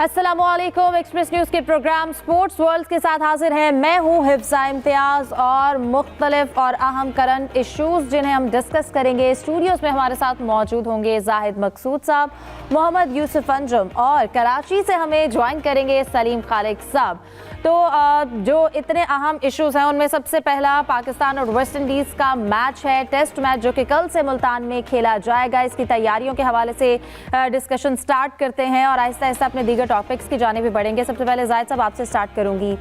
अस्सलामुअलैकुम। Express news के programme sports world के साथ हाजिर हैं। मैं हूं हिफ्ज़ा इम्तियाज़ और मुख्तलिफ और अहम करंट इश्यूज़ जिन्हें हम डिस्कस करेंगे। स्टूडियोज़ में हमारे साथ मौजूद होंगे जाहिद मकसूद साहब, मोहम्मद यूसुफ अंजुम और कराची से हमें ज्वाइन करेंगे सलीम खालिक साहब। तो जो इतने अहम इश्यूज़ हैं उनमें सबसे पहला पाकिस्तान और वेस्ट इंडीज़ का मैच है, टेस्ट मैच जो कि कल से मुल्तान में खेला जाएगा। इसकी तैयारियों के हवाले से डिस्कशन स्टार्ट करते हैं और आहिस्ता आहिस्ता अपने दीगर टॉपिक्स की जाने भी बढ़ेंगे। सबसे पहले जाहिद साहब आपसे स्टार्ट करूंगी।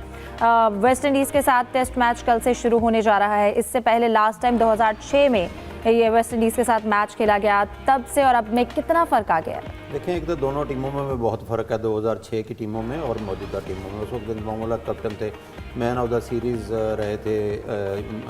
वेस्ट इंडीज़ के साथ टेस्ट मैच कल से शुरू होने जा रहा है। इससे पहले लास्ट टाइम 2006 में ये वेस्ट इंडीज़ के साथ मैच खेला गया, तब से और अब में कितना फ़र्क आ गया है? देखें, एक तो दोनों टीमों में बहुत फ़र्क है 2006 की टीमों में और मौजूदा टीमों में। उस वक्त मामूला कैप्टन थे, मैन ऑफ द सीरीज़ रहे थे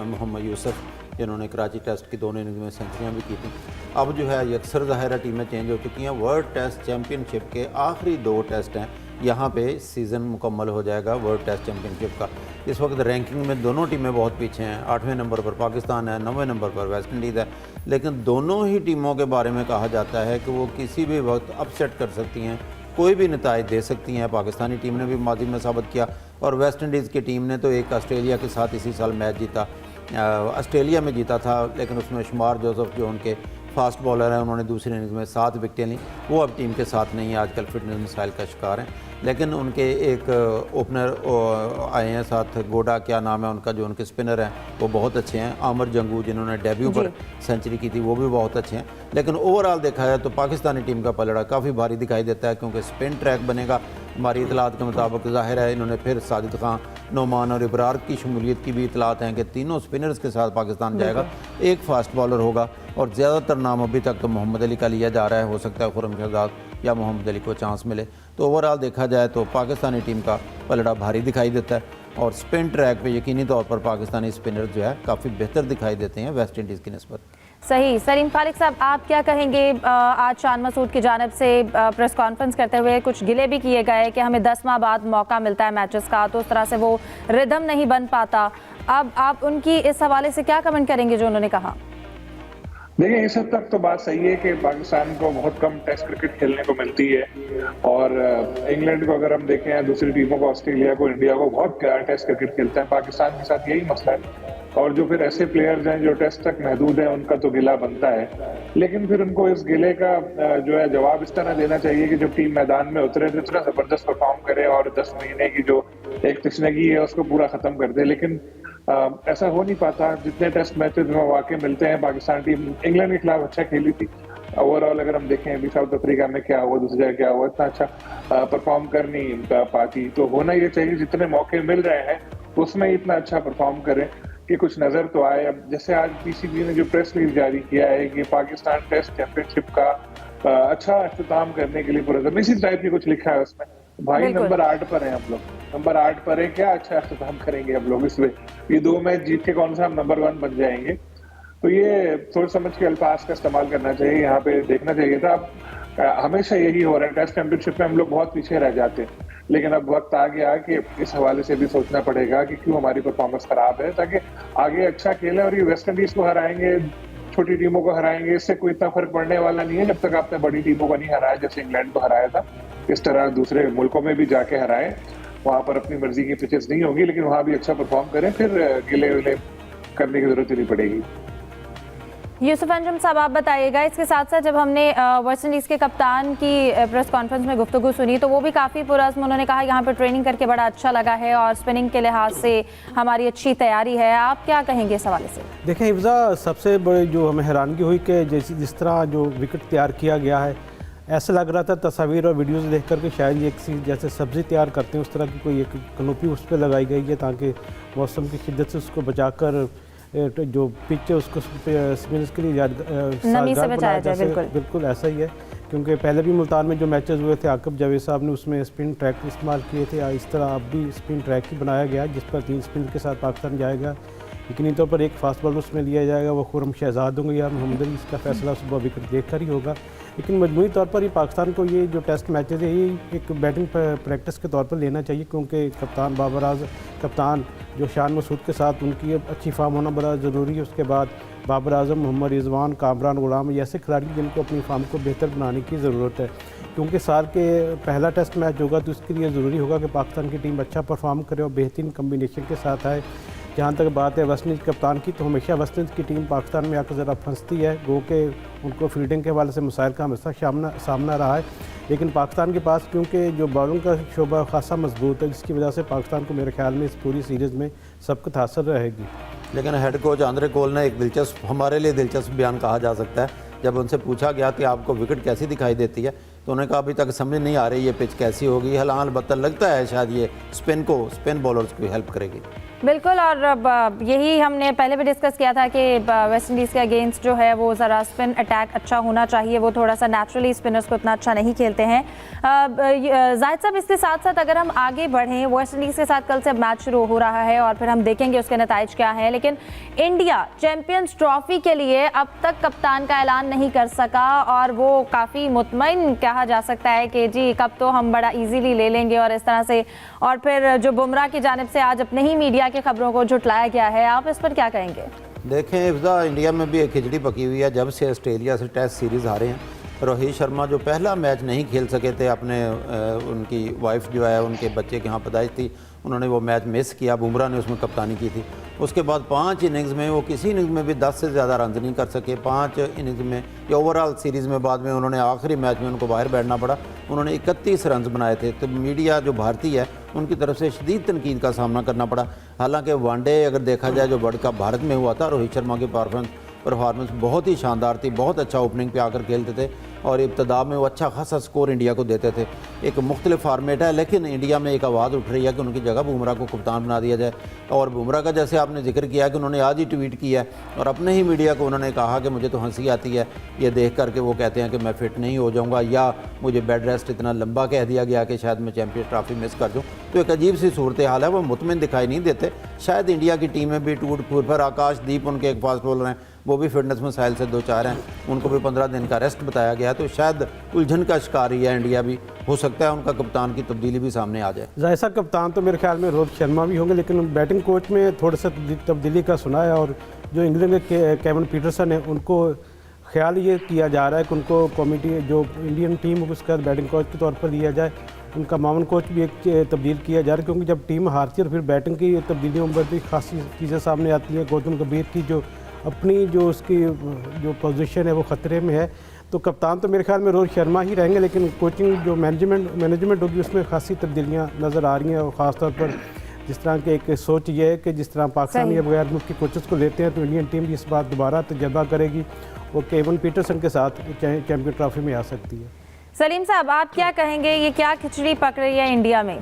मोहम्मद यूसुफ, जिन्होंने कराची टेस्ट की दोनों इनिंग्स में सेंचुरियाँ भी की थी। अब जो है अक्सर ज़ाहिर टीमें चेंज हो चुकी हैं। वर्ल्ड टेस्ट चैम्पियनशिप के आखिरी 2 टेस्ट हैं, यहाँ पे सीज़न मुकम्मल हो जाएगा वर्ल्ड टेस्ट चैम्पियनशिप का। इस वक्त रैंकिंग में दोनों टीमें बहुत पीछे हैं। 8वें नंबर पर पाकिस्तान है, 9वें नंबर पर वेस्ट इंडीज़ है। लेकिन दोनों ही टीमों के बारे में कहा जाता है कि वो किसी भी वक्त अपसेट कर सकती हैं, कोई भी नताइज दे सकती हैं। पाकिस्तानी टीम ने भी माजी में साबित किया और वेस्ट इंडीज़ की टीम ने तो एक ऑस्ट्रेलिया के साथ इसी साल मैच जीता, ऑस्ट्रेलिया में जीता था, लेकिन उसमें शुमार जोसेफ जो उनके फास्ट बॉलर हैं, उन्होंने दूसरी इनिंग्स में 7 विकेटें लीं। वो अब टीम के साथ नहीं है, आजकल फिटनेस मिसाइल का शिकार हैं। लेकिन उनके एक ओपनर आए हैं साथ, गोडा क्या नाम है उनका, जो उनके स्पिनर हैं वो बहुत अच्छे हैं। आमिर जंगू जिन्होंने डेब्यू पर सेंचुरी की थी वो भी बहुत अच्छे हैं। लेकिन ओवरऑल देखा जाए तो पाकिस्तानी टीम का पलड़ा काफ़ी भारी दिखाई देता है, क्योंकि स्पिन ट्रैक बनेगा। हमारी इतलात के मुताबिक ज़ाहिर है इन्होंने फिर साजिद खान, नोमान और इब्रार की शमूलियत की भी इतलात हैं कि तीनों स्पिनर्स के साथ पाकिस्तान जाएगा। एक फास्ट बॉलर होगा और ज़्यादातर नाम अभी तक तो मोहम्मद अली का लिया जा रहा है। हो सकता है खुर्रम शहजाद या मोहम्मद अली को चांस मिले। तो ओवरऑल देखा जाए तो पाकिस्तानी टीम का पलड़ा भारी दिखाई देता है और स्पिन ट्रैक पे यकीनी तौर पर पाकिस्तानी स्पिनर जो है काफ़ी बेहतर दिखाई देते हैं वेस्ट इंडीज़ की निस्बत। सही। सलीम खालिक साहब, आप क्या कहेंगे? आज शान मसूद की जानिब से प्रेस कॉन्फ्रेंस करते हुए कुछ गिले भी किए गए कि हमें 10 माह बाद मौका मिलता है मैचेस का, तो उस तरह से वो रिदम नहीं बन पाता। अब आप उनकी इस हवाले से क्या कमेंट करेंगे जो उन्होंने कहा? देखिए, इस हद तक तो बात सही है कि पाकिस्तान को बहुत कम टेस्ट क्रिकेट खेलने को मिलती है और इंग्लैंड को अगर हम देखें, दूसरी टीमों को, ऑस्ट्रेलिया को, इंडिया को बहुत टेस्ट क्रिकेट खेलते हैं। पाकिस्तान के साथ यही मसला है और जो फिर ऐसे प्लेयर्स हैं जो टेस्ट तक महदूद हैं, उनका तो गिला बनता है। लेकिन फिर उनको इस गिले का जो है जवाब इस तरह देना चाहिए कि जब टीम मैदान में उतरे तो इतना जबरदस्त परफॉर्म करे और 10 महीने की जो एक तशनगी है उसको पूरा खत्म कर दे। लेकिन ऐसा हो नहीं पाता। जितने टेस्ट मैचेस में वाकई मिलते हैं, पाकिस्तान टीम इंग्लैंड के खिलाफ अच्छा खेली थी। ओवरऑल अगर हम देखें अभी साउथ अफ्रीका में क्या हुआ, दूसरी जगह क्या हुआ, इतना अच्छा परफॉर्म कर नहीं पाती। तो होना ये चाहिए जितने मौके मिल रहे हैं उसमें इतना अच्छा परफॉर्म करें कि कुछ नजर तो आए। अब जैसे आज पीसीबी ने जो प्रेस रिलीज जारी किया है कि पाकिस्तान टेस्ट चैंपियनशिप का अच्छा अख्ताम करने के लिए पुरज़म, इसी टाइप की कुछ लिखा है उसमें। भाई नंबर 8 पर हैं हम लोग, नंबर 8 पर है, क्या अच्छा अख्ताम करेंगे हम लोग इसमें? ये 2 मैच जीत के कौन सा हम नंबर 1 बन जाएंगे? तो ये सोच समझ के अल्फाज का इस्तेमाल करना चाहिए, यहाँ पे देखना चाहिए था। हमेशा यही हो रहा है, टेस्ट चैंपियनशिप में हम लोग बहुत पीछे रह जाते हैं। लेकिन अब वक्त आ गया कि इस हवाले से भी सोचना पड़ेगा कि क्यों हमारी परफॉर्मेंस खराब है, ताकि आगे अच्छा खेलें। और ये वेस्ट इंडीज को हराएंगे, छोटी टीमों को हराएंगे, इससे कोई इतना फर्क पड़ने वाला नहीं है जब तक आपने बड़ी टीमों को नहीं हराया। जैसे इंग्लैंड को हराया था, इस तरह दूसरे मुल्कों में भी जाके हराएं। वहां पर अपनी मर्जी की पिचेस नहीं होगी, लेकिन वहां भी अच्छा परफॉर्म करें, फिर गिले विले करने की जरूरत ही नहीं पड़ेगी। यूसुफ अंजुम साहब, आप बताइएगा, इसके साथ साथ जब हमने वेस्ट इंडीज़ के कप्तान की प्रेस कॉन्फ्रेंस में गुफ्तगू सुनी तो वो भी काफ़ी पुरअज़्म, उन्होंने कहा यहाँ पर ट्रेनिंग करके बड़ा अच्छा लगा है और स्पिनिंग के लिहाज से हमारी अच्छी तैयारी है। आप क्या कहेंगे इस हवाले से? देखें हिफ्ज़ा, सबसे बड़ी जो हमें हैरानगी हुई कि जिस तरह जो विकेट तैयार किया गया है, ऐसा लग रहा था तस्वीर और वीडियोज़ देख कर के शायद ये किसी जैसे सब्ज़ी तैयार करते हैं उस तरह की कोई एक कनोपी उस पर लगाई गई है, ताकि मौसम की शिद्दत से उसको बचाकर जो पिच है उसको स्पिनर्स के लिए नमी से बचाया जाए। बिल्कुल ऐसा ही है, क्योंकि पहले भी मुल्तान में जो मैचेस हुए थे आकिब जावेद साहब ने उसमें स्पिन ट्रैक इस्तेमाल किए थे। इस तरह अब भी स्पिन ट्रैक ही बनाया गया जिस पर 3 स्पिन के साथ पाकिस्तान जाएगा। यकीनी तौर पर एक फास्ट बॉलर उसमें लिया जाएगा, वो खुरम शहजाद होंगे या मोहम्मद अली, इसका फैसला सुबह विकेट देख कर ही होगा। लेकिन मजमूई तौर पर ये पाकिस्तान को ये जो टेस्ट मैचेस है ये एक बैटिंग प्रैक्टिस के तौर पर लेना चाहिए, क्योंकि कप्तान बाबर आजम, कप्तान जो शान मसूद के साथ उनकी अच्छी फॉर्म होना बड़ा ज़रूरी है। उसके बाद बाबर आजम, मोहम्मद रिजवान, कामरान गुलाम ऐसे खिलाड़ी जिनको अपनी फॉर्म को बेहतर बनाने की ज़रूरत है, क्योंकि साल के पहला टेस्ट मैच होगा तो इसके लिए ज़रूरी होगा कि पाकिस्तान की टीम अच्छा परफॉर्म करे और बेहतरीन कम्बिनेशन के साथ आए। जहाँ तक बात है वेस्ट इंडीज़ कप्तान की, तो हमेशा वेस्ट इंडीज़ की टीम पाकिस्तान में आकर ज़रा फंसती है, गो के उनको फील्डिंग के हवाले से मसाइल का हमेशा सामना रहा है। लेकिन पाकिस्तान के पास क्योंकि जो बॉलिंग का शोबा खासा मजबूत है, जिसकी वजह से पाकिस्तान को मेरे ख्याल में इस पूरी सीरीज़ में सबकत हासिल रहेगी। लेकिन हेड कोच आंद्रे कोल ने एक दिलचस्प, हमारे लिए दिलचस्प बयान कहा जा सकता है। जब उनसे पूछा गया कि आपको विकेट कैसी दिखाई देती है, तो उन्होंने कहा अभी तक समझ नहीं आ रही ये पिच कैसी होगी, अलबत्ता लगता है शायद ये स्पिन बॉलर्स की हेल्प करेगी। बिल्कुल, और यही हमने पहले भी डिस्कस किया था कि वेस्ट इंडीज़ के अगेंस्ट जो है वो ज़रा स्पिन अटैक अच्छा होना चाहिए, वो थोड़ा सा नेचुरली स्पिनर्स को इतना अच्छा नहीं खेलते हैं। जाहिद साहब, इसके साथ साथ अगर हम आगे बढ़ें, वेस्ट इंडीज़ के साथ कल से मैच शुरू हो रहा है और फिर हम देखेंगे उसके नतीजे क्या हैं, लेकिन इंडिया चैंपियंस ट्रॉफी के लिए अब तक कप्तान का ऐलान नहीं कर सका और वो काफ़ी मुतमईन कहा जा सकता है कि जी कब तो हम बड़ा इजीली ले लेंगे और इस तरह से, और फिर जो बुमराह की जानिब से आज अपने ही मीडिया की खबरों को झुटलाया गया है, आप इस पर क्या कहेंगे? देखें इफ्जा, इंडिया में भी एक खिचड़ी पकी हुई है। जब से ऑस्ट्रेलिया से टेस्ट सीरीज़ हारे हैं, रोहित शर्मा जो पहला मैच नहीं खेल सके थे, अपने उनकी वाइफ जो है उनके बच्चे के यहाँ पैदाइश थी, उन्होंने वो मैच मिस किया, बुमराह ने उसमें कप्तानी की थी। उसके बाद 5 इनिंग्स में वो किसी इनिंग्स में भी 10 से ज़्यादा रन नहीं कर सके। 5 इनिंग्स में या ओवरऑल सीरीज़ में बाद में उन्होंने आखिरी मैच में उनको बाहर बैठना पड़ा। उन्होंने 31 रन बनाए थे। तो मीडिया जो भारतीय है उनकी तरफ से शदीद तनकीद का सामना करना पड़ा। हालांकि वनडे अगर देखा जाए जो वर्ल्ड कप भारत में हुआ था, रोहित शर्मा की परफॉर्मेंस बहुत ही शानदार थी, बहुत अच्छा ओपनिंग पे आकर खेलते थे और इब्तदा में वो अच्छा खासा स्कोर इंडिया को देते थे। एक मुख्तलिफ फार्मेट है, लेकिन इंडिया में एक आवाज़ उठ रही है कि उनकी जगह बुमराह को कप्तान बना दिया जाए। और बुमराह का जैसे आपने जिक्र किया कि उन्होंने आज ही ट्वीट किया है और अपने ही मीडिया को उन्होंने कहा कि मुझे तो हंसी आती है ये देख कर के, वो कहते हैं कि मैं फिट नहीं हो जाऊँगा या मुझे बेड रेस्ट इतना लंबा कह दिया गया कि शायद मैं चैंपियंस ट्रॉफी मिस कर दूँ। तो एक अजीब सी सूरत हाल है, वो मुतमिन दिखाई नहीं देते। शायद इंडिया की टीम में भी टूट फूट पर आकाशदीप उनके एक फास्ट बॉलर हैं, वो भी फिटनेस मसाइल से 2-4 हैं, उनको भी 15 दिन का रेस्ट बताया गया। तो शायद उलझन का शिकार ही है इंडिया भी, हो सकता है उनका कप्तान की तब्दीली भी सामने आ जाए। जैसा कप्तान तो मेरे ख्याल में रोहित शर्मा भी होंगे, लेकिन बैटिंग कोच में थोड़ा सा तब्दीली का सुना है। और जो इंग्लैंड के केविन पीटरसन है, उनको ख्याल ये किया जा रहा है कि उनको कमेटी जो इंडियन टीम उसका बैटिंग कोच के तौर पर लिया जाए। उनका मामन कोच भी एक तब्दील किया जा रहा है, क्योंकि जब टीम हारती है और फिर बैटिंग की तब्दीलियों में बड़ी खासी चीज़ें सामने आती हैं। गौतम गंभीर की जो अपनी जो उसकी जो पोजीशन है वो ख़तरे में है, तो कप्तान तो मेरे ख्याल में रोहित शर्मा ही रहेंगे। लेकिन कोचिंग जो मैनेजमेंट होगी उसमें खासी तब्दीलियाँ नज़र आ रही हैं। और ख़ासतौर पर जिस तरह की एक सोच ये है कि जिस तरह पाकिस्तानी बगैर मुल्क के कोचेस को लेते हैं, तो इंडियन टीम भी इस बार दोबारा तजर्बा करेगी, वो केविन पीटरसन के साथ चैंपियन ट्रॉफी में आ सकती है। सलीम साहब, आप क्या कहेंगे, ये क्या खिचड़ी पक रही है इंडिया में?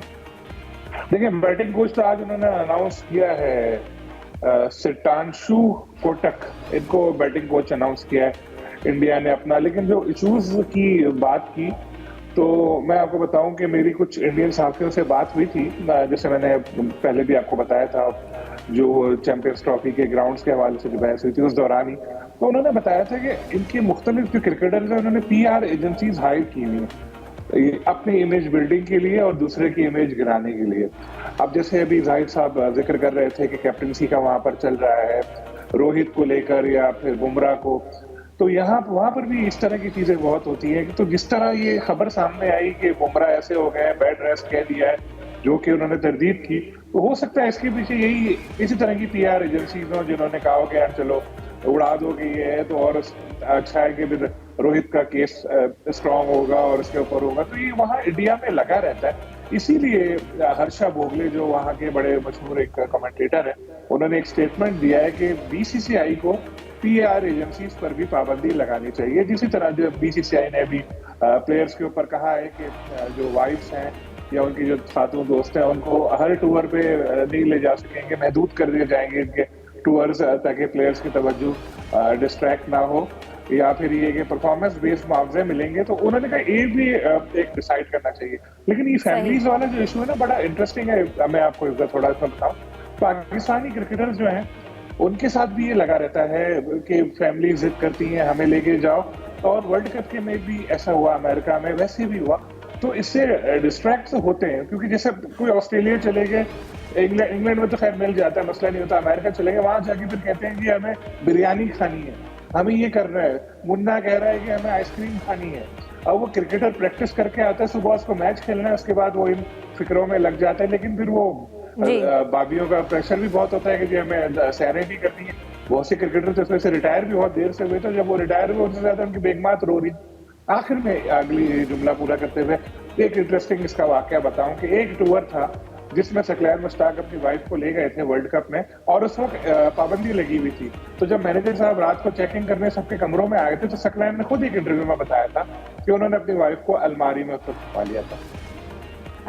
देखिए, बैटिंग कोच तो आज उन्होंने अनाउंस किया है, सिटांशु कोटक, इनको बैटिंग कोच अनाउंस किया है इंडिया ने अपना। लेकिन जो इशूज की बात की, तो मैं आपको बताऊं कि मेरी कुछ इंडियन साथियों से बात हुई थी, जैसे मैंने पहले भी आपको बताया था, जो चैंपियंस ट्रॉफी के ग्राउंड्स के हवाले से जो बहस हुई थी उस दौरान ही, तो उन्होंने बताया था कि इनके मुख्तलिफ जो क्रिकेटर्स हैं उन्होंने PR एजेंसीज हायर की हुई हैं अपनी इमेज बिल्डिंग के लिए और दूसरे की इमेज गिराने के लिए। अब जैसे अभी जाहिद साहब जिक्र कर रहे थे कि कैप्टनसी का वहां पर चल रहा है रोहित को लेकर या फिर बुमराह को, तो वहां पर भी इस तरह की चीजें बहुत होती हैं। तो जिस तरह ये खबर सामने आई कि बुमराह ऐसे हो गए, बेड रेस्ट कह दिया है, जो कि उन्होंने तरदीद की, तो हो सकता है इसके पीछे यही इसी तरह की PR एजेंसीज हो जिन्होंने कहा हो कि यार चलो उड़ा दोगे ये तो और अच्छा है कि रोहित का केस स्ट्रांग होगा और इसके ऊपर होगा। तो ये वहाँ इंडिया में लगा रहता है। इसीलिए हर्षा भोगले जो वहाँ के बड़े मशहूर एक कमेंटेटर है, उन्होंने एक स्टेटमेंट दिया है कि BCCI को PR एजेंसीज पर भी पाबंदी लगानी चाहिए। जिसी तरह जो BCCI ने भी प्लेयर्स के ऊपर कहा है कि जो वाइफ्स हैं या उनकी जो खातून दोस्त हैं उनको हर टूर पे नहीं ले जा सकेंगे, महदूद कर दिए जाएंगे इनके टूर्स, ताकि प्लेयर्स की तवज्जो डिस्ट्रैक्ट ना हो, या फिर ये कि परफॉर्मेंस बेस्ड मुआवजे मिलेंगे। तो उन्होंने कहा ये भी एक डिसाइड करना चाहिए। लेकिन ये फैमिलीज वाला जो इशू है ना, बड़ा इंटरेस्टिंग है। मैं आपको थोड़ा सा बताऊं, पाकिस्तानी क्रिकेटर्स जो हैं उनके साथ भी ये लगा रहता है कि फैमिली जिद करती है हमें लेके जाओ, और वर्ल्ड कप के में भी ऐसा हुआ, अमेरिका में वैसे भी हुआ। तो इससे डिस्ट्रैक्ट होते हैं, क्योंकि जैसे कोई ऑस्ट्रेलिया चले गए, इंग्लैंड में तो खैर मिल जाता है, मसला नहीं होता, अमेरिका चले गए, वहां जाके फिर कहते हैं कि हमें बिरयानी खानी है, हमें ये करना है, मुन्ना कह रहा है कि हमें आइसक्रीम खानी है। अब वो क्रिकेटर प्रैक्टिस करके आता है, सुबह उसको मैच खेलना है, उसके बाद वो इन फिक्रों में लग जाता है, लेकिन फिर वो बाबियों का प्रेशर भी बहुत होता है कि जी हमें सैरें भी करनी है। बहुत से क्रिकेटर तो इसमें से रिटायर भी बहुत देर से हुए, तो जब वो रिटायर हुए उनसे ज्यादा उनकी बेगमात रो रही। आखिर में अगली जुमला पूरा करते हुए एक इंटरेस्टिंग इसका वाकया बताऊं कि एक टूर था जिसमें सकलैन मुश्ताक अपनी वाइफ को ले गए थे वर्ल्ड कप में, और उस वक्त पाबंदी लगी हुई थी। तो जब मैनेजर साहब रात को चेकिंग करने सबके कमरों में आए थे, तो सकलैन ने खुद एक इंटरव्यू में बताया था कि उन्होंने अपनी वाइफ को अलमारी में उसको छुपा लिया था।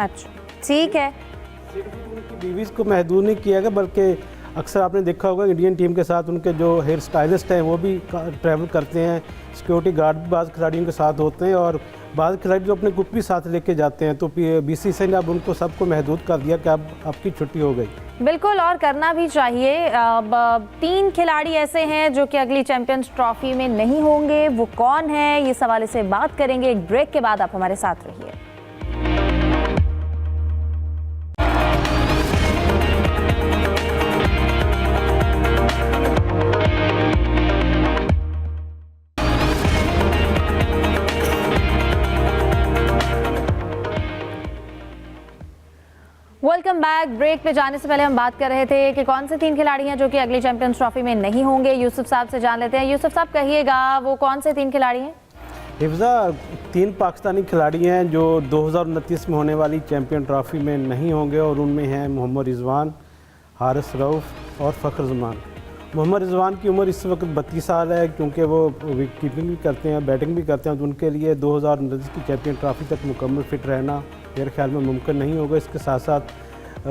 अच्छा, ठीक है। उनकी बीवीज को महदूद नहीं किया गया, बल्कि अक्सर आपने देखा होगा इंडियन टीम के साथ उनके जो हेयर स्टाइलिस्ट हैं वो भी ट्रैवल करते हैं, सिक्योरिटी गार्ड भी बाज़ खिलाड़ियों के साथ होते हैं, और बाज़ खिलाड़ी जो अपने कुक भी साथ लेके जाते हैं। तो बीसीसीआई ने अब उनको सबको महदूद कर दिया कि अब आपकी छुट्टी हो गई। बिल्कुल, और करना भी चाहिए। अब 3 खिलाड़ी ऐसे हैं जो कि अगली चैंपियंस ट्रॉफी में नहीं होंगे, वो कौन है, ये सवाल से बात करेंगे एक ब्रेक के बाद। आप हमारे साथ रहिए। Welcome back. ब्रेक पे जाने से पहले हम बात कर रहे थे कि कौन से 3 खिलाड़ी हैं जो कि अगली चैंपियंस ट्रॉफी में नहीं होंगे। यूसुफ साहब से जान लेते हैं। यूसुफ साहब, कहिएगा वो कौन से 3 खिलाड़ी हैं? हिफ्जा, 3 पाकिस्तानी खिलाड़ी हैं जो 2029 में होने वाली चैंपियन ट्रॉफी में नहीं होंगे, और उनमें हैं मोहम्मद रिजवान, हारिस रऊफ और फ़खर जमान। मोहम्मद रिजवान की उम्र इस वक्त 32 साल है, क्योंकि वो विकेट कीपिंग भी करते हैं, बैटिंग भी करते हैं, तो उनके लिए 2029 की चैंपियन ट्रॉफी तक मुकम्मल फिट रहना मेरे ख्याल में मुमकिन नहीं होगा। इसके साथ साथ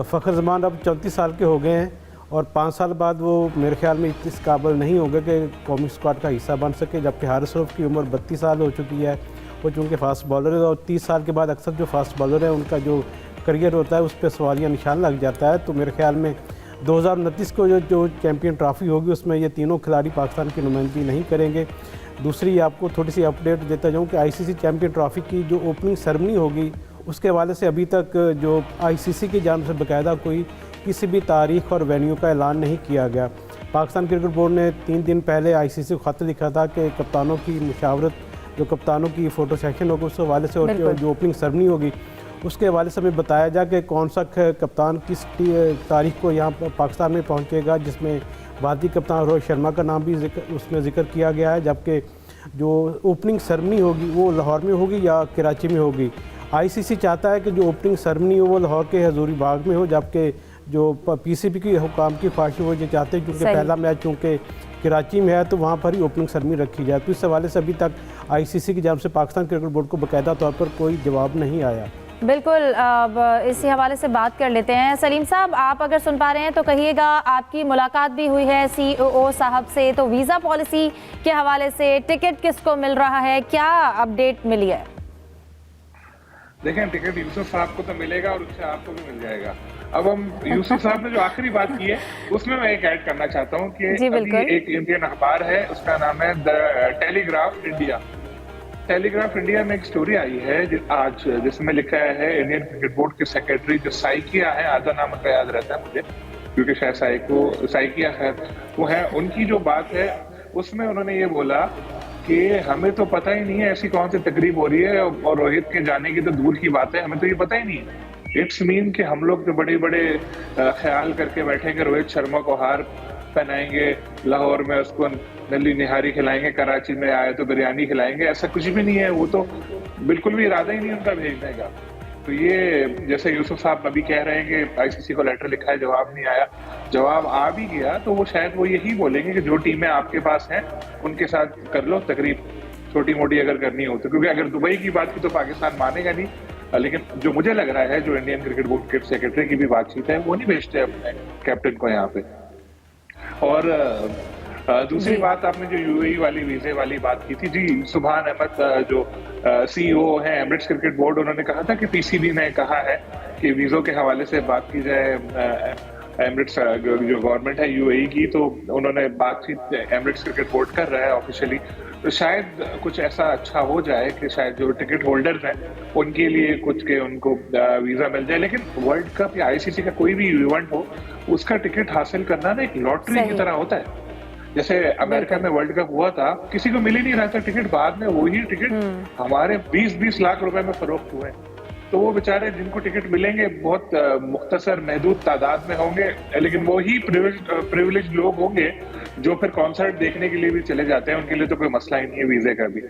फ़खर जमान अब 34 साल के हो गए हैं, और 5 साल बाद वो मेरे ख्याल में इस काबिल नहीं होंगे कि कौमी स्क्वाड का हिस्सा बन सके। जबकि हारिस रऊफ की उम्र 32 साल हो चुकी है, वो चूँकि फास्ट बॉलर है, और 30 साल के बाद अक्सर जो फास्ट बॉलर है उनका जो करियर होता है उस पर सवालिया निशान लग जाता है। तो मेरे ख्याल में 2029 को जो चैंपियन ट्रॉफी होगी उसमें ये तीनों खिलाड़ी पाकिस्तान की नुमाइंदगी नहीं करेंगे। दूसरी आपको थोड़ी सी अपडेट देता जाऊँ कि आईसीसी चैंपियन ट्रॉफी की जो ओपनिंग सेरेमनी होगी उसके हवाले से अभी तक जो आईसीसी की जानिब से बाकायदा कोई किसी भी तारीख और वेन्यू का ऐलान नहीं किया गया। पाकिस्तान क्रिकेट बोर्ड ने 3 दिन पहले आईसीसी को खत लिखा था कि कप्तानों की मुशावरत, जो कप्तानों की फ़ोटो सेशन होगी उस हवाले से, और जो ओपनिंग सेरेमनी होगी उसके हवाले से हमें बताया जाए कि कौन सा कप्तान किस तारीख को यहाँ पाकिस्तान में पहुँचेगा, जिसमें भारतीय कप्तान रोहित शर्मा का नाम भी उसमें जिक्र किया गया है। जबकि जो ओपनिंग सेरेमनी होगी वो लाहौर में होगी या कराची में होगी। आईसीसी चाहता है कि जो ओपनिंग सेरेमनी हो वो लाहौर के हजूरी बाग में हो, जबकि जो पीसीबी की हुकाम की ख्वाहिश वो ये चाहते हैं क्योंकि पहला मैच चूँकि कराची में है तो वहाँ पर ही ओपनिंग सेरेमनी रखी जाए। तो इस हवाले से अभी तक आईसीसी की जानिब से पाकिस्तान क्रिकेट बोर्ड को बाकायदा तौर पर कोई जवाब नहीं आया। बिल्कुल, अब इसी हवाले से बात कर लेते हैं। सलीम साहब, आप अगर सुन पा रहे हैं तो कहिएगा, आपकी मुलाकात भी हुई है सीईओ साहब से, तो वीज़ा पॉलिसी के हवाले से टिकट किसको मिल रहा है, क्या अपडेट मिली है? देखें, टिकट यूसुफ साहब को तो मिलेगा और उससे आपको भी मिल जाएगा। अब हम यूसुफ साहब ने जो आखिरी बात की है उसमें मैं एक ऐड करना चाहता हूँ कि अभी एक इंडियन अखबार है, उसका नाम है the telegraph India. Telegraph India में एक स्टोरी आई है आज जिसमें लिखा है इंडियन क्रिकेट बोर्ड के सेक्रेटरी जो साइकिया है, आधा नाम उनका याद रहता है मुझे क्योंकि शायद साइकिया है वो है, उनकी जो बात है उसमें उन्होंने ये बोला कि हमें तो पता ही नहीं है ऐसी कौन सी तकरीब हो रही है, और रोहित के जाने की तो दूर की बात है, हमें तो ये पता ही नहीं है। इट्स मीन कि हम लोग तो बड़े बड़े ख्याल करके बैठेंगे, रोहित शर्मा को हार पहनाएंगे, लाहौर में उसको नली निहारी खिलाएंगे, कराची में आए तो बिरयानी खिलाएंगे, ऐसा कुछ भी नहीं है। वो तो बिल्कुल भी इरादा ही नहीं उनका भेजने का। तो ये जैसे यूसुफ साहब अभी कह रहे हैं कि आईसीसी को लेटर लिखा है, जवाब नहीं आया, जवाब आ भी गया तो वो शायद वो यही बोलेंगे कि जो टीमें आपके पास हैं उनके साथ कर लो तकरीब, छोटी मोटी अगर करनी हो तो, क्योंकि अगर दुबई की बात की तो पाकिस्तान मानेगा नहीं। लेकिन जो मुझे लग रहा है जो इंडियन क्रिकेट बोर्ड के सेक्रेटरी की भी बातचीत है वो नहीं भेजते अपने कैप्टन को यहाँ पे। और दूसरी बात, आपने जो यूएई वाली वीजे वाली बात की थी, जी सुभान अहमद जो सीईओ हैं एमिरेट्स क्रिकेट बोर्ड, उन्होंने कहा था कि पीसीबी ने कहा है कि वीजों के हवाले से बात की जाए एमिरेट्स जो गवर्नमेंट है यूएई की, तो उन्होंने बातचीत एमिरेट्स क्रिकेट बोर्ड कर रहा है ऑफिशियली, तो शायद कुछ ऐसा अच्छा हो जाए कि शायद जो टिकट होल्डर्स हैं उनके लिए कुछ के उनको वीजा मिल जाए। लेकिन वर्ल्ड कप या आईसीसी का कोई भी इवेंट हो, उसका टिकट हासिल करना ना एक लॉटरी की तरह होता है। जैसे अमेरिका में वर्ल्ड कप हुआ था, किसी को मिल ही नहीं रहा था टिकट, बाद में वही टिकट हमारे 20-20 लाख रुपए में फरोख्त हुए। तो वो बेचारे जिनको टिकट मिलेंगे बहुत मुख्तसर महदूद तादाद में होंगे, लेकिन वो ही प्रिविलेज लोग होंगे जो फिर कॉन्सर्ट देखने के लिए भी चले जाते हैं, उनके लिए तो कोई मसला ही नहीं है वीजे का भी।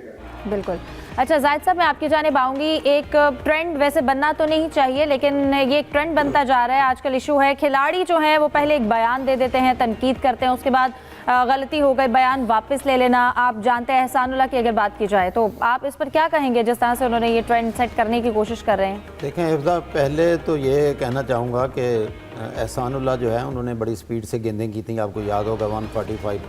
बिल्कुल। अच्छा जाहिद साहब, मैं आपकी जानिब आऊँगी। एक ट्रेंड वैसे बनना तो नहीं चाहिए, लेकिन ये एक ट्रेंड बनता जा रहा है। आजकल इशू है, खिलाड़ी जो हैं वो पहले एक बयान दे देते हैं, तनकीद करते हैं, उसके बाद गलती हो गई बयान वापस ले लेना। आप जानते हैं एहसानुल्लाह की अगर बात की जाए, तो आप इस पर क्या कहेंगे जिस तरह से उन्होंने ये ट्रेंड सेट करने की कोशिश कर रहे हैं? देखें हिफ्ज़ा, पहले तो ये कहना चाहूँगा कि एहसानुल्लाह जो है उन्होंने बड़ी स्पीड से गेंदें की थी, आपको याद होगा 145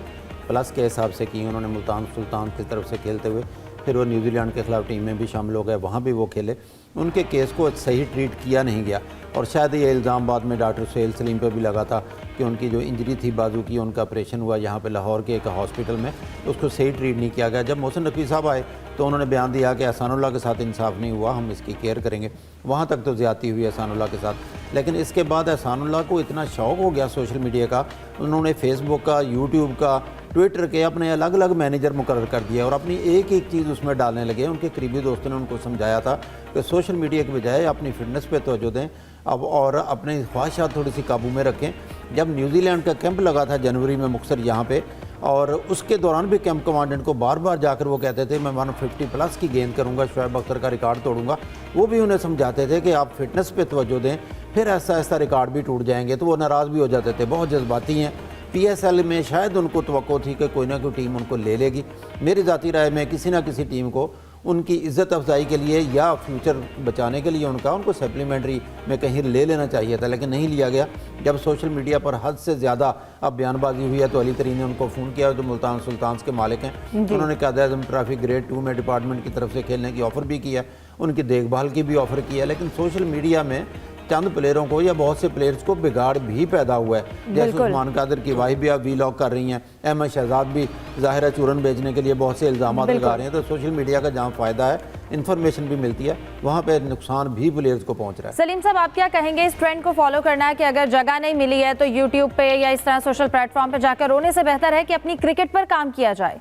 प्लस के हिसाब से की उन्होंने मुल्तान सुल्तान की तरफ से खेलते हुए। फिर वो न्यूजीलैंड के ख़िलाफ़ टीम में भी शामिल हो गए, वहाँ भी वो खेले। उनके केस को सही ट्रीट किया नहीं गया, और शायद ये इल्ज़ाम बाद में डॉक्टर सुहेल सलीम पे भी लगा था कि उनकी जो इंजरी थी बाजू की, उनका ऑपरेशन हुआ यहाँ पे लाहौर के एक हॉस्पिटल में, तो उसको सही ट्रीट नहीं किया गया। जब मोहसिन नकवी साहब आए तो उन्होंने बयान दिया कि एहसानुल्लाह के साथ इंसाफ नहीं हुआ, हम इसकी केयर करेंगे। वहाँ तक तो ज़्यादती हुई एहसानुल्लाह के साथ, लेकिन इसके बाद एहसानुल्लाह को इतना शौक़ हो गया सोशल मीडिया का, उन्होंने फेसबुक का, यूट्यूब का, ट्विटर के अपने अलग अलग मैनेजर मुकर्रर कर दिया और अपनी एक एक चीज़ उसमें डालने लगे। उनके करीबी दोस्तों ने उनको समझाया था कि सोशल मीडिया के बजाय अपनी फ़िटनेस पे तवज्जो दें अब, और अपनी ख्वाहिशात थोड़ी सी काबू में रखें। जब न्यूजीलैंड का कैंप लगा था जनवरी में मुक्तसर यहाँ पे, और उसके दौरान भी कैंप कमांडेंट को बार बार जाकर वो कहते थे मैं 150 प्लस की गेंद करूँगा, शुएब अख्तर का रिकॉर्ड तोड़ूंगा। वो भी उन्हें समझाते थे कि आप फिटनेस पे तवज्जो दें, फिर ऐसा ऐसा रिकॉर्ड भी टूट जाएंगे। तो वो नाराज़ भी हो जाते थे, बहुत जज्बाती हैं। PSL में शायद उनको तवक्को थी कि कोई ना कोई टीम उनको ले लेगी। मेरी ज़ाती राय में किसी ना किसी टीम को उनकी इज़्ज़त अफजाई के लिए या फ्यूचर बचाने के लिए उनको सप्लीमेंट्री में कहीं ले लेना चाहिए था, लेकिन नहीं लिया गया। जब सोशल मीडिया पर हद से ज़्यादा अब बयानबाजी हुई है तो अली तरीन ने उनको फ़ोन किया, जो मुल्तान सुल्तान के मालिक हैं, उन्होंने कायद-ए-आज़म ट्रॉफी ग्रेड 2 में डिपार्टमेंट की तरफ से खेलने की ऑफ़र भी किया, उनकी देखभाल की भी ऑफ़र की है। लेकिन सोशल मीडिया में चंद प्लेयरों को या बहुत से प्लेयर्स को बिगाड़ भी पैदा हुआ है। जैसे उस्मान कादिर की वाइफ भी आप वीलॉग कर रही हैं, अहमद शहजाद भी ज़ाहिर चूरन बेचने के लिए बहुत से इल्ज़ाम लगा रहे हैं। तो सोशल मीडिया का जहाँ फ़ायदा है, इन्फॉर्मेशन भी मिलती है, वहाँ पे नुकसान भी प्लेयर्स को पहुँच रहा है। सलीम साहब, आप क्या कहेंगे इस ट्रेंड को फॉलो करना है कि अगर जगह नहीं मिली है तो यूट्यूब पे या इस तरह सोशल प्लेटफॉर्म पे जाकर रोने से बेहतर है कि अपनी क्रिकेट पर काम किया जाए?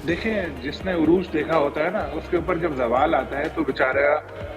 देखिए, जिसने उरूज देखा होता है ना, उसके ऊपर जब जवाल आता है तो बेचारा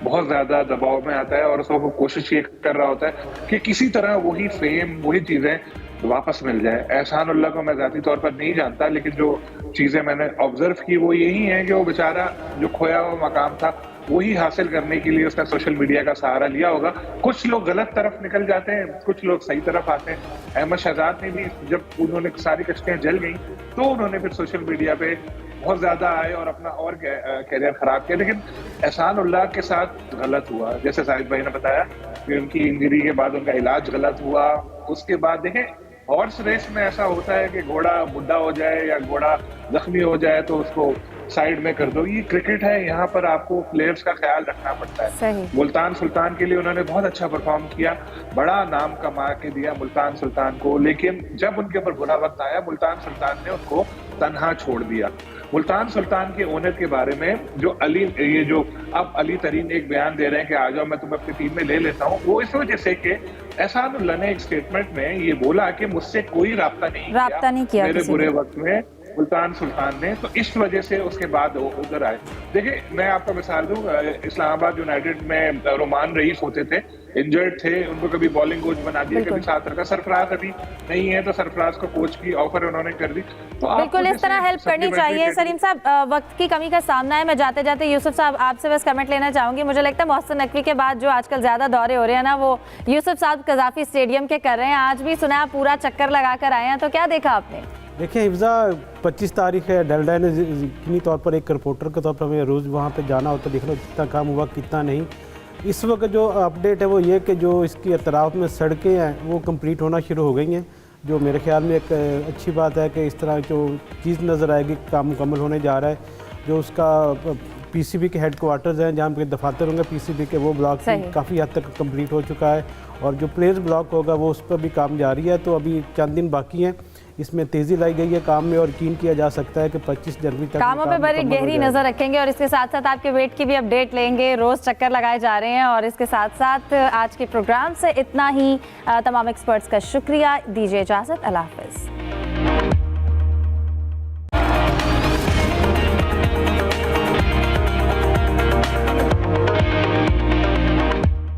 बहुत ज्यादा दबाव में आता है और उसको कोशिश ये कर रहा होता है कि किसी तरह वही फेम, वही चीजें वापस मिल जाए। एहसानुल्लाह को मैं जाती तौर पर नहीं जानता, लेकिन जो चीजें मैंने ऑब्जर्व की वो यही है कि वो बेचारा जो खोया हुआ मकाम था वही हासिल करने के लिए उसने सोशल मीडिया का सहारा लिया होगा। कुछ लोग गलत तरफ निकल जाते हैं, कुछ लोग सही तरफ आते हैं। अहमद शहजाद ने भी जब उन्होंने सारी कश्तियां जल गई तो उन्होंने फिर सोशल मीडिया पे बहुत ज्यादा आए और अपना और कैरियर खराब किया। लेकिन एहसानुल्लाह के साथ गलत हुआ, जैसे साहिद भाई ने बताया कि उनकी इंजरी के बाद उनका इलाज गलत हुआ। उसके बाद देखें, हॉर्स रेस में ऐसा होता है कि घोड़ा बुढ़ा हो जाए या घोड़ा जख्मी हो जाए तो उसको साइड में कर दो। ये क्रिकेट है, यहाँ पर आपको प्लेयर्स का ख्याल रखना पड़ता है। मुल्तान सुल्तान के लिए उन्होंने बहुत अच्छा परफॉर्म किया, बड़ा नाम कमा के दिया मुल्तान सुल्तान को, लेकिन जब उनके ऊपर बुरा वक्त आया मुल्तान सुल्तान ने उनको तन्हा छोड़ दिया। मुल्तान सुल्तान के ओनर के बारे में जो अब अली तरीन एक बयान दे रहे हैं कि आ जाओ मैं तुम्हें अपनी टीम में ले लेता हूँ, वो इस वजह से कि एहसानुल्लाह ने एक स्टेटमेंट में ये बोला कि मुझसे कोई राब्ता नहीं किया मेरे बुरे वक्त में मुल्तान सुल्तान ने, तो इस वजह से उसके बाद वो उधर आए। देखिए, मैं आपको मिसाल दूं, इस्लामाबाद यूनाइटेड में रोमान रईस होते थे, इंजर्ड थे, उनको कभी बॉलिंग कोच बना दिया, कभी साथ रखा। सरफराज अभी नहीं है तो सरफराज को कोच की ऑफर उन्होंने कर दी। तो बिल्कुल इस तरह हेल्प करनी चाहिए। सलीम साहब, वक्त की कमी का सामना है, मैं जाते जाते यूसुफ साहब आपसे बस कमेंट लेना चाहूंगी। मुझे लगता है मोहसिन नकवी के बाद जो आजकल ज्यादा दौरे हो रहे हैं ना, वो यूसुफ साहब कजाफी स्टेडियम के कर रहे हैं। आज भी सुना पूरा चक्कर लगा कर आए हैं, तो क्या देखा आपने? देखिए हिफ्ज़ा, 25 तारीख है, डेल्डा ने यकीनी तौर पर एक रिपोर्टर के तौर पर हमें रोज़ वहाँ पे जाना होता है, देख लो कितना काम हुआ कितना नहीं। इस वक्त जो अपडेट है वो ये कि जो इसकी अतराफ़ में सड़कें हैं वो कंप्लीट होना शुरू हो गई हैं, जो मेरे ख्याल में एक अच्छी बात है कि इस तरह जो चीज़ नज़र आएगी काम मुकम्मल होने जा रहा है। जो उसका पीसीबी के हेडक्वार्टर्स हैं जहाँ पे दफातर होंगे पीसीबी के, वो ब्लॉक सही। काफ़ी हद तक कंप्लीट हो चुका है और जो प्लेयर्स ब्लॉक होगा वो उस पर भी काम जारी है। तो अभी चंद दिन बाकी हैं, इसमें तेज़ी लाई गई है काम में और यकीन किया जा सकता है कि 25 जनवरी तक कामों पे बड़ी गहरी नजर रखेंगे और इसके साथ साथ आपके वेट की भी अपडेट लेंगे। रोज चक्कर लगाए जा रहे हैं और इसके साथ साथ आज के प्रोग्राम से इतना ही। तमाम एक्सपर्ट्स का शुक्रिया, दीजिए इजाजत, अल्लाह हाफिज़।